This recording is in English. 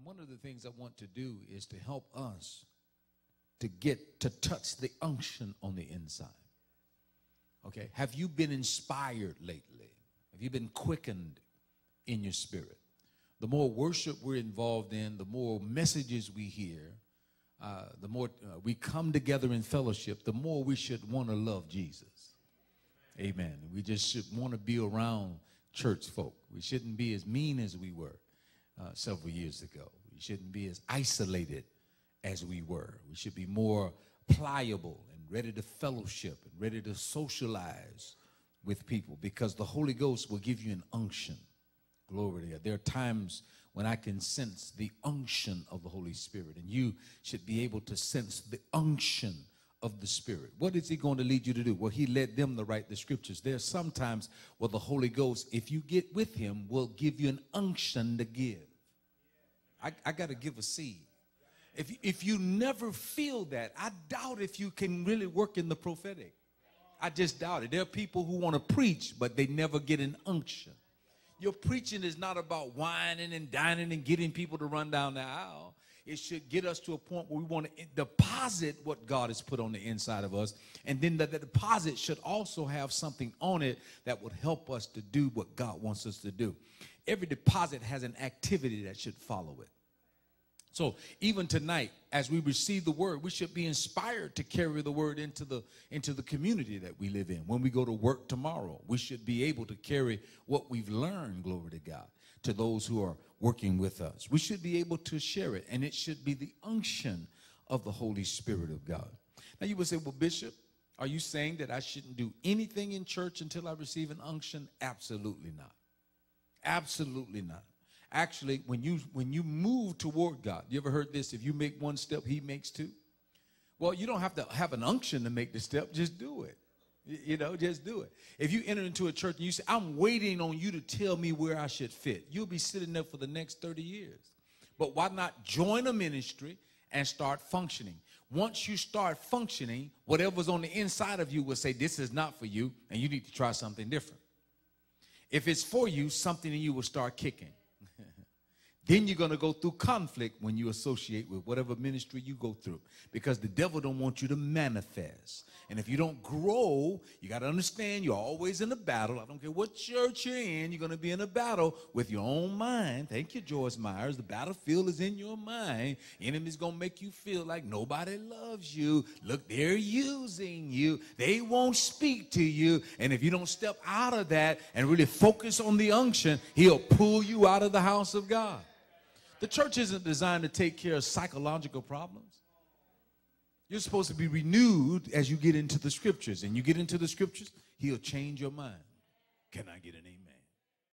And one of the things I want to do is to help us to get to touch the unction on the inside. Okay, have you been inspired lately? Have you been quickened in your spirit? The more worship we're involved in, the more messages we hear, the more we come together in fellowship, the more we should want to love Jesus. Amen. We just should want to be around church folk. We shouldn't be as mean as we were several years ago. We shouldn't be as isolated as we were. We should be more pliable and ready to fellowship and ready to socialize with people, because the Holy Ghost will give you an unction. Glory to God. There are times when I can sense the unction of the Holy Spirit, and you should be able to sense the unction of the Spirit. What is he going to lead you to do? Well, he led them to write the scriptures. There are sometimes where the Holy Ghost, if you get with him, will give you an unction to give. I got to give a seed. If you never feel that, I doubt if you can really work in the prophetic. I just doubt it. There are people who want to preach, but they never get an unction. Your preaching is not about whining and dining and getting people to run down the aisle. It should get us to a point where we want to deposit what God has put on the inside of us. And then the deposit should also have something on it that would help us to do what God wants us to do. Every deposit has an activity that should follow it. So even tonight, as we receive the word, we should be inspired to carry the word into the community that we live in. When we go to work tomorrow, we should be able to carry what we've learned, glory to God, to those who are working with us. We should be able to share it, and it should be the unction of the Holy Spirit of God. Now you would say, well, Bishop, are you saying that I shouldn't do anything in church until I receive an unction? Absolutely not. Absolutely not. Actually, when you move toward God, you ever heard this? If you make one step, he makes two. Well, you don't have to have an unction to make the step. Just do it. You know, just do it. If you enter into a church and you say, I'm waiting on you to tell me where I should fit, you'll be sitting there for the next 30 years. But why not join a ministry and start functioning? Once you start functioning, whatever's on the inside of you will say, this is not for you, and you need to try something different. If it's for you, something in you will start kicking. Then you're going to go through conflict when you associate with whatever ministry you go through, because the devil don't want you to manifest. And if you don't grow, you got to understand you're always in a battle. I don't care what church you're in, you're going to be in a battle with your own mind. Thank you, Joyce Myers. The battlefield is in your mind. Enemy's going to make you feel like nobody loves you. Look, they're using you. They won't speak to you. And if you don't step out of that and really focus on the unction, he'll pull you out of the house of God. The church isn't designed to take care of psychological problems. You're supposed to be renewed as you get into the scriptures. And you get into the scriptures, he'll change your mind. Can I get an amen?